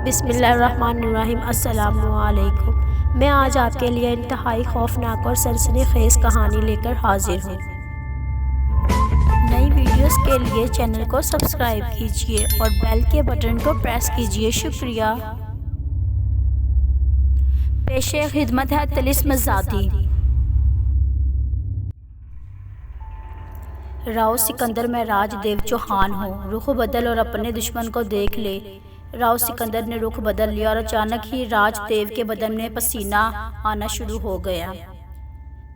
بسم اللہ الرحمن الرحیم۔ السلام علیکم۔ میں آج آپ کے لیے انتہائی خوفناک اور سنسنی خیز کہانی لے کر حاضر ہوں۔ نئی ویڈیوز کے لیے چینل کو سبسکرائب کیجیے اور بیل کے بٹن کو پریس کیجیے۔ شکریہ۔ پیش خدمت ہے طلسم ذاتی۔ راؤ سکندر میں راج دیو چوہان ہو، رخ بدل اور اپنے دشمن کو دیکھ لے۔ راؤ سکندر نے رخ بدل لیا اور اچانک ہی راج دیو کے بدن میں پسینہ آنا شروع ہو گیا۔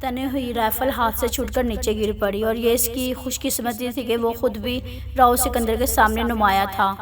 تنی ہوئی رائفل ہاتھ سے چھوٹ کر نیچے گر پڑی اور یہ اس کی خوش قسمتی تھی کہ وہ خود بھی راؤ سکندر کے سامنے نمایاں تھا،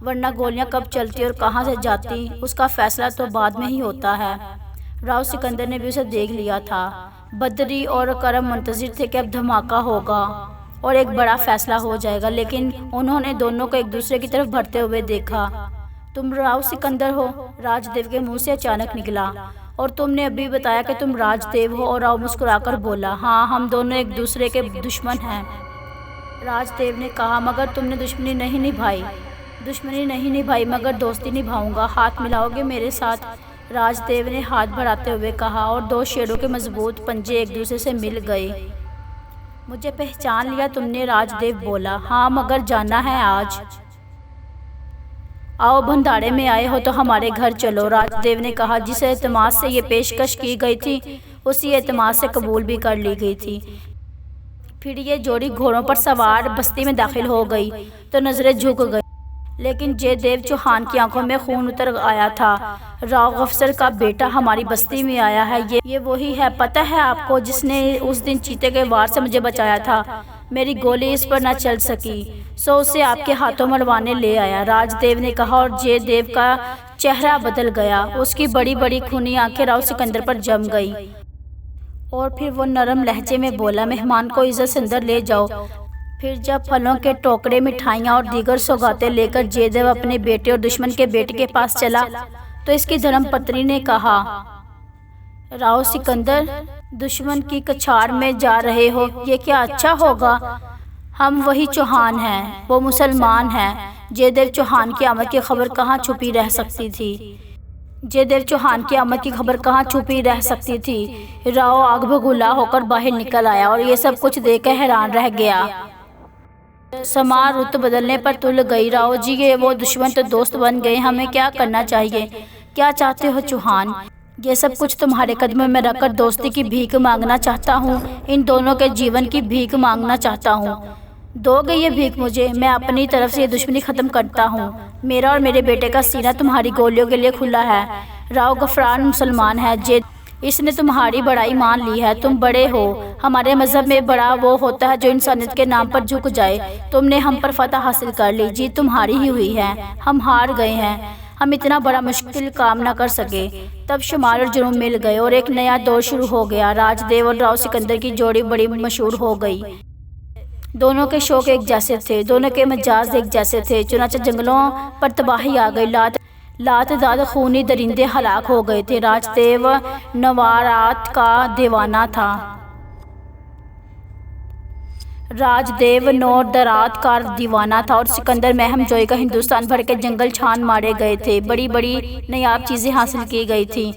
ورنہ گولیاں کب چلتی اور کہاں سے جاتی اس کا فیصلہ تو بعد میں ہی ہوتا ہے۔ راؤ سکندر نے بھی اسے دیکھ لیا تھا۔ بدری اور کرم منتظر تھے کہ اب دھماکہ ہوگا اور ایک بڑا فیصلہ ہو جائے گا، لیکن انہوں نے دونوں کو ایک دوسرے کی طرف بڑھتے ہوئے دیکھا۔ تم راؤ سکندر ہو؟ راج دیو کے منہ سے اچانک نکلا۔ اور تم نے ابھی بتایا کہ تم راج دیو ہو؟ اور راؤ مسکرا کر بولا، ہاں، ہم دونوں ایک دوسرے کے دشمن ہیں۔ راج دیو نے کہا، مگر تم نے دشمنی نہیں نبھائی۔ دشمنی نہیں نبھائی مگر دوستی نبھاؤں گا، ہاتھ ملاؤ گے میرے ساتھ؟ راج دیو نے ہاتھ بڑھاتے ہوئے کہا اور دو شیروں کے مضبوط پنجے ایک دوسرے سے مل گئے۔ مجھے پہچان لیا تم نے؟ راج دیو بولا، ہاں، مگر جانا ہے آج؟ آؤ، بھنداڑے میں آئے ہو تو ہمارے گھر چلو۔ راج دیو نے کہا، جس اعتماد سے یہ پیشکش کی گئی تھی اسی اعتماد سے قبول بھی کر لی گئی تھی۔ پھر یہ جوڑی گھوڑوں پر سوار بستی میں داخل ہو گئی تو نظریں جھک گئیں، لیکن جے دیو چوہان کی آنکھوں میں خون اتر آیا تھا۔ راؤ غفصر کا بیٹا ہماری بستی میں آیا ہے، یہ وہی ہے، پتہ ہے آپ کو، جس نے اس دن چیتے کے وار سے مجھے بچایا تھا۔ میری گولی اس پر نہ چل سکی، سو اسے آپ کے ہاتھوں مروانے لے آیا، راج دیو نے کہا اور جے دیو کا چہرہ بدل گیا۔ اس کی بڑی بڑی خونی آنکھیں راؤ سکندر پر جم گئی اور پھر وہ نرم لہجے میں بولا، مہمان کو عزت سے اندر لے جاؤ۔ پھر جب پھلوں کے ٹوکرے، مٹھائیاں اور دیگر سوغاتیں لے کر جے دیو اپنے بیٹے اور دشمن کے بیٹے کے پاس چلا تو اس کی دھرم پتنی نے کہا، راؤ سکندر، دشمن کی کچھاڑ میں جا رہے ہو، یہ کیا اچھا ہوگا؟ ہم وہی چوہان ہیں، وہ مسلمان ہیں۔ جے دیو چوہان کی آمد کی خبر کہاں چھپی رہ سکتی تھی؟ جے دیو چوہان کی آمد کی خبر کہاں چھپی رہ سکتی تھی؟ راؤ آگ بگولا ہو کر باہر نکل آیا اور یہ سب کچھ دیکھ کر حیران رہ گیا۔ سما رت بدلنے پر تل گئی۔ راؤ جی، یہ وہ دشمن تو دوست بن گئے، ہمیں کیا کرنا چاہیے؟ کیا چاہتے ہو چوہان؟ یہ سب کچھ تمہارے قدموں میں رکھ کر دوستی کی بھیک مانگنا چاہتا ہوں، ان دونوں کے جیون کی بھیک مانگنا چاہتا ہوں۔ دو گے یہ بھیک مجھے؟ میں اپنی طرف سے یہ دشمنی ختم کرتا ہوں۔ میرا اور میرے بیٹے کا سینہ تمہاری گولیوں کے لیے کھلا ہے۔ راؤ غفران مسلمان ہے، اس نے تمہاری بڑائی مان لی ہے، تم بڑے ہو۔ ہمارے مذہب میں بڑا وہ ہوتا ہے جو انسانیت کے نام پر جھک جائے۔ تم نے ہم پر فتح حاصل کر لی، جیت تمہاری ہی ہوئی ہے، ہم ہار گئے ہیں، ہم اتنا بڑا مشکل کام نہ کر سکے۔ تب شمال اور جنوب مل گئے اور ایک نیا دور شروع ہو گیا۔ راج دیو اور راؤ سکندر کی جوڑی بڑی مشہور ہو گئی۔ دونوں کے شوق ایک جیسے تھے، دونوں کے مزاج ایک جیسے تھے، چنانچہ جنگلوں پر تباہی آ گئی، لاتعداد خونی درندے ہلاک ہو گئے تھے۔ راج دیو نوارات کا دیوانہ تھا۔ راج دیو نوردرات کا دیوانہ تھا اور سکندر مہم جوئی کا ہندوستان بھر کے جنگل چھان مارے گئے تھے، بڑی بڑی نایاب چیزیں حاصل کی گئی تھیں۔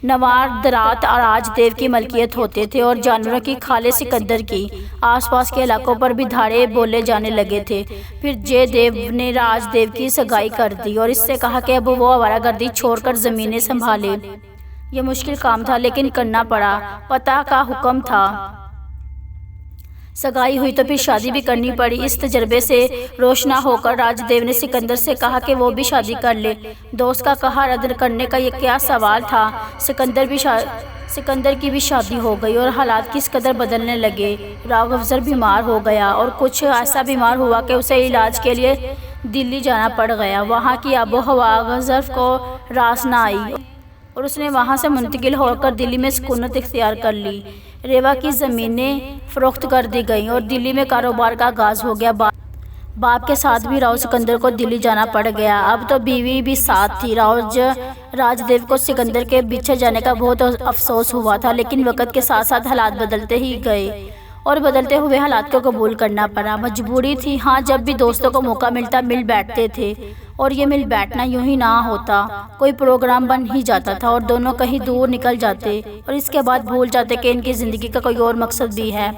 نواردرات راج دیو کی ملکیت ہوتے تھے اور جانوروں کی کھالیں سکندر کی۔ آس پاس کے علاقوں پر بھی دھاڑے بولے جانے لگے تھے۔ پھر جے دیو نے راج دیو کی سگائی کر دی اور اس سے کہا کہ اب وہ آوارہ گردی چھوڑ کر زمینیں سنبھالے۔ یہ مشکل کام تھا لیکن کرنا پڑا، فتح کا حکم تھا۔ سگائی ہوئی تو پھر شادی بھی کرنی پڑی۔ اس تجربے سے روشنا ہو کر راج دیو نے سکندر سے کہا کہ وہ بھی شادی کر لے۔ دوست کا کہا رد کرنے کا یہ کیا سوال تھا؟ سکندر کی بھی شادی ہو گئی اور حالات کس قدر بدلنے لگے۔ راؤ غفصر بیمار ہو گیا اور کچھ ایسا بیمار ہوا کہ اسے علاج کے لیے دلی جانا پڑ گیا۔ وہاں کی آب و ہوا غفصر کو راس نہ آئی اور اس نے وہاں سے منتقل ہو کر دلی میں سکونت اختیار کر لی۔ ریوا کی زمینیں فروخت کر دی گئیں اور دلی میں کاروبار کا آغاز ہو گیا۔ باپ کے ساتھ بھی راؤ سکندر کو دلی جانا پڑ گیا۔ اب تو بیوی بھی ساتھ تھی۔ راج دیو کو سکندر کے بچھڑ جانے کا بہت افسوس ہوا تھا، لیکن وقت کے ساتھ ساتھ حالات بدلتے ہی گئے اور بدلتے ہوئے حالات کو قبول کرنا پڑا۔ مجبوری تھی، ہاں، جب بھی دوستوں کو موقع ملتا مل بیٹھتے تھے اور یہ مل بیٹھنا یوں ہی نہ ہوتا، کوئی پروگرام بن ہی جاتا تھا اور دونوں کہیں دور نکل جاتے اور اس کے بعد بھول جاتے کہ ان کی زندگی کا کوئی اور مقصد بھی ہے۔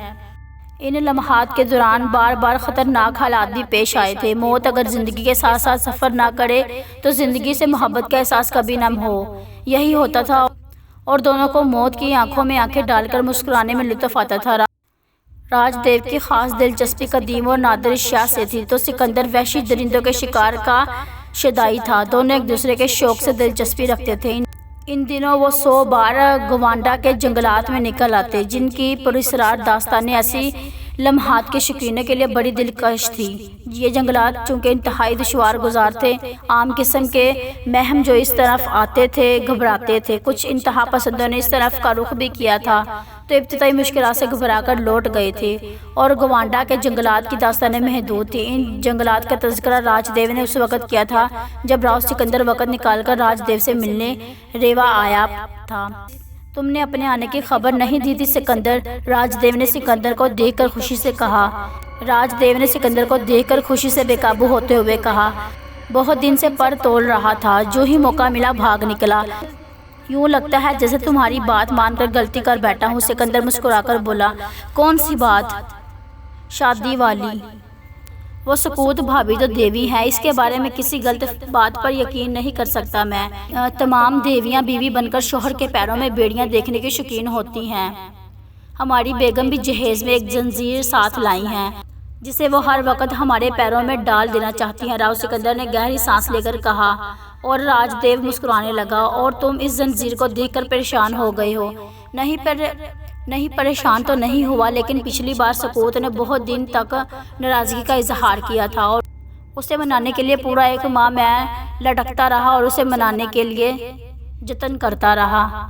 ان لمحات کے دوران بار بار خطرناک حالات بھی پیش آئے تھے۔ موت اگر زندگی کے ساتھ ساتھ سفر نہ کرے تو زندگی سے محبت کا احساس کبھی نہ ہو، یہی ہوتا تھا اور دونوں کو موت کی آنکھوں میں آنکھیں ڈال کر مسکرانے میں لطف آتا تھا۔ راج دیو کی خاص دلچسپی قدیم اور نادر اشیاء سے تھی تو سکندر وحشی درندوں کے شکار کا شدائی تھا۔ دونوں ایک دوسرے کے شوق سے دلچسپی رکھتے تھے۔ ان دنوں وہ 100 بار گوانڈا کے جنگلات میں نکل آتے، جن کی پراسرار داستانیں ایسی لمحات کے شوقینوں کے لیے بڑی دلکش تھی۔ یہ جنگلات چونکہ انتہائی دشوار گزار تھے، عام قسم کے مہم جو اس طرف آتے تھے گھبراتے تھے۔ کچھ انتہا پسندوں نے اس طرف کا رخ بھی کیا تھا تو ابتدائی مشکلات سے گھبرا کر لوٹ گئے تھے، اور گوانڈا کے جنگلات کی داستانیں محدود تھیں۔ ان جنگلات کا تذکرہ راج دیو نے اس وقت کیا تھا جب راؤ سکندر وقت نکال کر راج دیو سے ملنے ریوا آیا تھا۔ تم نے اپنے آنے کی خبر نہیں دی تھی سکندر، راج دیو نے سکندر کو دیکھ کر خوشی سے کہا۔ راج دیو نے سکندر کو دیکھ کر خوشی سے بے قابو ہوتے ہوئے کہا، بہت دن سے پر تول رہا تھا، جو ہی موقع ملا بھاگ نکلا۔ یوں لگتا ہے جیسے تمہاری بات مان کر غلطی کر بیٹھا ہوں۔ سکندر مسکرا کر بولا، کون سی بات؟ شادی والی۔ وہ سکوت بھابھی تو دیوی ہے، اس کے بارے میں کسی غلط بات پر یقین نہیں کر سکتا میں۔ تمام دیویاں بیوی بن کر شوہر کے پیروں میں بیڑیاں دیکھنے کی شوقین ہوتی ہیں۔ ہماری بیگم بھی جہیز میں ایک زنجیر ساتھ لائی ہیں جسے وہ ہر وقت ہمارے پیروں میں ڈال دینا چاہتی ہیں۔ راؤ سکندر نے گہری سانس لے کر کہا، اور راج دیو مسکرانے لگا، اور تم اس زنجیر کو دیکھ کر پریشان ہو گئے ہو؟ نہیں، پریشان تو نہیں ہوا، لیکن پچھلی بار سکوت نے بہت دن تک ناراضگی کا اظہار کیا تھا اور اسے منانے کے لیے پورا 1 ماہ میں لٹکتا رہا اور اسے منانے کے لیے جتن کرتا رہا۔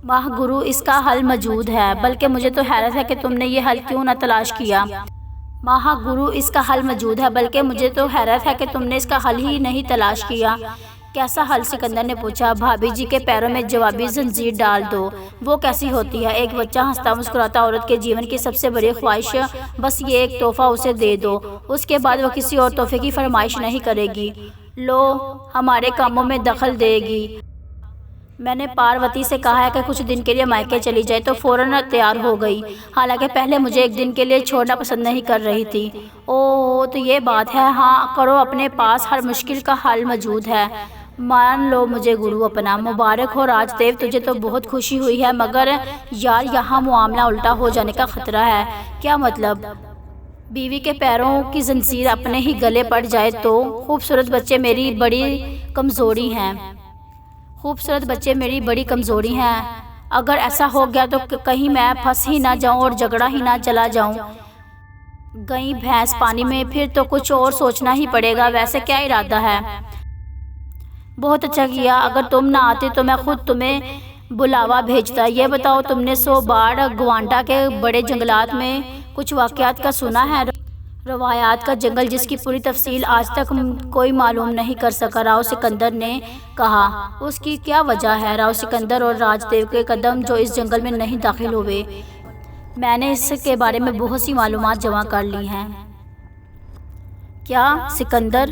ماہ گرو، اس کا حل موجود ہے، بلکہ مجھے تو حیرت ہے کہ تم نے یہ حل کیوں نہ تلاش کیا۔ ماہ گرو، اس کا حل موجود ہے، بلکہ مجھے تو حیرت ہے کہ تم نے اس کا حل ہی نہیں تلاش کیا۔ کیسا حل؟ سکندر نے پوچھا۔ بھابھی جی کے پیروں میں جوابی زنجیر ڈال دو۔ وہ کیسی ہوتی ہے؟ ایک بچہ ہنستا مسکراتا عورت کے جیون کی سب سے بڑی خواہش بس یہ ایک تحفہ اسے دے دو، اس کے بعد وہ کسی اور تحفے کی فرمائش نہیں کرے گی، لو ہمارے کاموں میں دخل دے گی۔ میں نے پاروتی سے کہا ہے کہ کچھ دن کے لیے مائکے چلی جائے تو فوراً تیار ہو گئی، حالانکہ پہلے مجھے 1 دن کے لیے چھوڑنا پسند نہیں کر رہی تھی۔ اوہ تو یہ بات ہے، ہاں کرو، اپنے پاس ہر مشکل کا حل موجود ہے، مان لو مجھے گرو اپنا۔ مبارک ہو راج دیو، تجھے تو بہت خوشی ہوئی ہے، مگر یار یہاں معاملہ الٹا ہو جانے کا خطرہ ہے۔ کیا مطلب؟ بیوی کے پیروں کی زنجیر اپنے ہی گلے پڑ جائے تو؟ خوبصورت بچے میری بڑی کمزوری ہیں، اگر ایسا ہو گیا تو کہیں میں پھنس ہی نہ جاؤں اور جھگڑا ہی نہ چلا جاؤں۔ گئی بھینس پانی میں، پھر تو کچھ اور سوچنا ہی پڑے گا۔ ویسے کیا ارادہ ہے؟ بہت اچھا کیا، اگر تم نہ آتے تو میں خود تمہیں بلاوا بھیجتا۔ یہ بتاؤ، تم نے 100 بار گوانڈا کے بڑے جنگلات میں کچھ واقعات کا سنا ہے؟ روایات کا جنگل جس کی پوری تفصیل آج تک کوئی معلوم نہیں کر سکا، راؤ سکندر نے کہا۔ اس کی کیا وجہ ہے؟ راؤ سکندر اور راج دیو کے قدم جو اس جنگل میں نہیں داخل ہوئے، میں نے اس کے بارے میں بہت سی معلومات جمع کر لی ہیں۔ کیا سکندر؟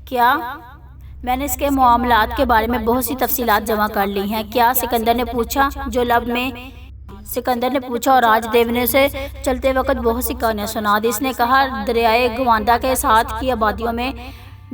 کیا؟ میں نے اس کے معاملات کے بارے میں بہت سی تفصیلات جمع کر لی ہیں۔ کیا؟ سکندر نے پوچھا، اور راج دیو نے اسے چلتے وقت بہت سی کہانیاں سنا دی۔ اس نے کہا، دریائے گوانڈا کے ساتھ کی آبادیوں میں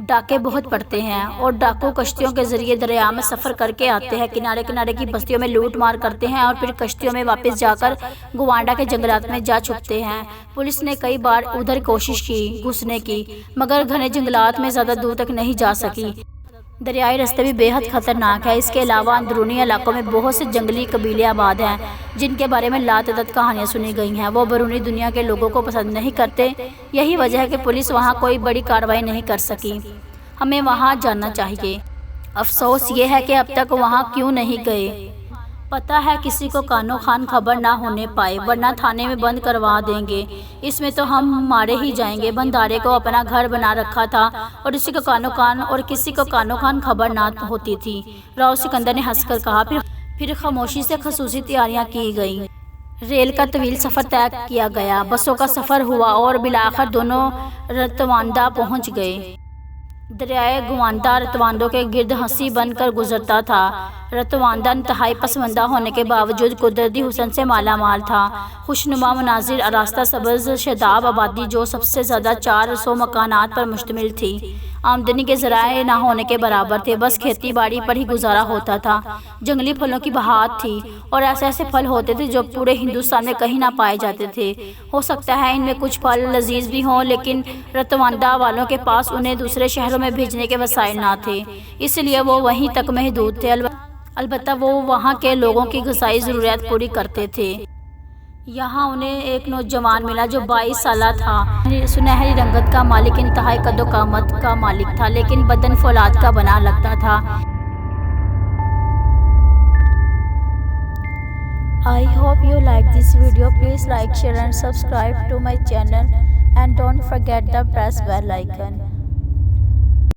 ڈاکے بہت پڑتے ہیں اور ڈاکو کشتیوں کے ذریعے دریا میں سفر کر کے آتے ہیں، کنارے کی بستیوں میں لوٹ مار کرتے ہیں اور پھر کشتیوں میں واپس جا کر گوانڈا کے جنگلات میں جا چھپتے ہیں۔ پولیس نے کئی بار ادھر کوشش کی گھسنے کی، مگر گھنے جنگلات میں زیادہ دور تک نہیں جا سکی۔ دریائی راستے بھی بے حد خطرناک ہے۔ اس کے علاوہ اندرونی علاقوں میں بہت سے جنگلی قبیلے آباد ہیں جن کے بارے میں لاتعداد کہانیاں سنی گئی ہیں۔ وہ بیرونی دنیا کے لوگوں کو پسند نہیں کرتے، یہی وجہ ہے کہ پولیس وہاں کوئی بڑی کارروائی نہیں کر سکی۔ ہمیں وہاں جانا چاہیے۔ افسوس یہ ہے کہ اب تک وہاں کیوں نہیں گئے۔ پتہ ہے کسی کو کانو خان خبر نہ ہونے پائے، ورنہ تھانے میں بند کروا دیں گے۔ اس میں تو ہم مارے ہی جائیں گے۔ بندارے کو اپنا گھر بنا رکھا تھا اور کسی کو کانو خان خبر نہ ہوتی تھی۔ راؤ سکندر نے ہنس کر کہا۔ پھر خاموشی سے خصوصی تیاریاں کی گئیں۔ ریل کا طویل سفر طے کیا گیا، بسوں کا سفر ہوا اور بالآخر دونوں رتواندا پہنچ گئے۔ دریائے گواندا رتواندا کے گرد ہنسی بن کر گزرتا تھا۔ رتواندا انتہائی پسماندہ ہونے کے باوجود قدرتی حسن سے مالا مال تھا۔ خوشنما مناظر آراستہ سبز شاداب آبادی جو سب سے زیادہ 400 مکانات پر مشتمل تھی، آمدنی کے ذرائع نہ ہونے کے برابر تھے، بس کھیتی باڑی پر ہی گزارا ہوتا تھا۔ جنگلی پھلوں کی بہار تھی اور ایسے ایسے پھل ہوتے تھے جو پورے ہندوستان میں کہیں نہ پائے جاتے تھے۔ ہو سکتا ہے ان میں کچھ پھل لذیذ بھی ہوں، لیکن رتواندا والوں کے پاس انہیں دوسرے شہروں میں بھیجنے کے وسائل نہ تھے، اس لیے وہ وہیں تک محدود تھے۔ البتہ وہ وہاں کے لوگوں کی غذائی ضروریات پوری کرتے تھے۔ یہاں انہیں ایک نوجوان ملا جو 22 سالہ تھا۔ سنہری رنگت کا مالک، انتہائی قد و قامت کا مالک تھا، لیکن بدن فولاد کا بنا لگتا تھا۔ I hope you like this video. Please like, share and subscribe to my channel and don't forget the press bell icon.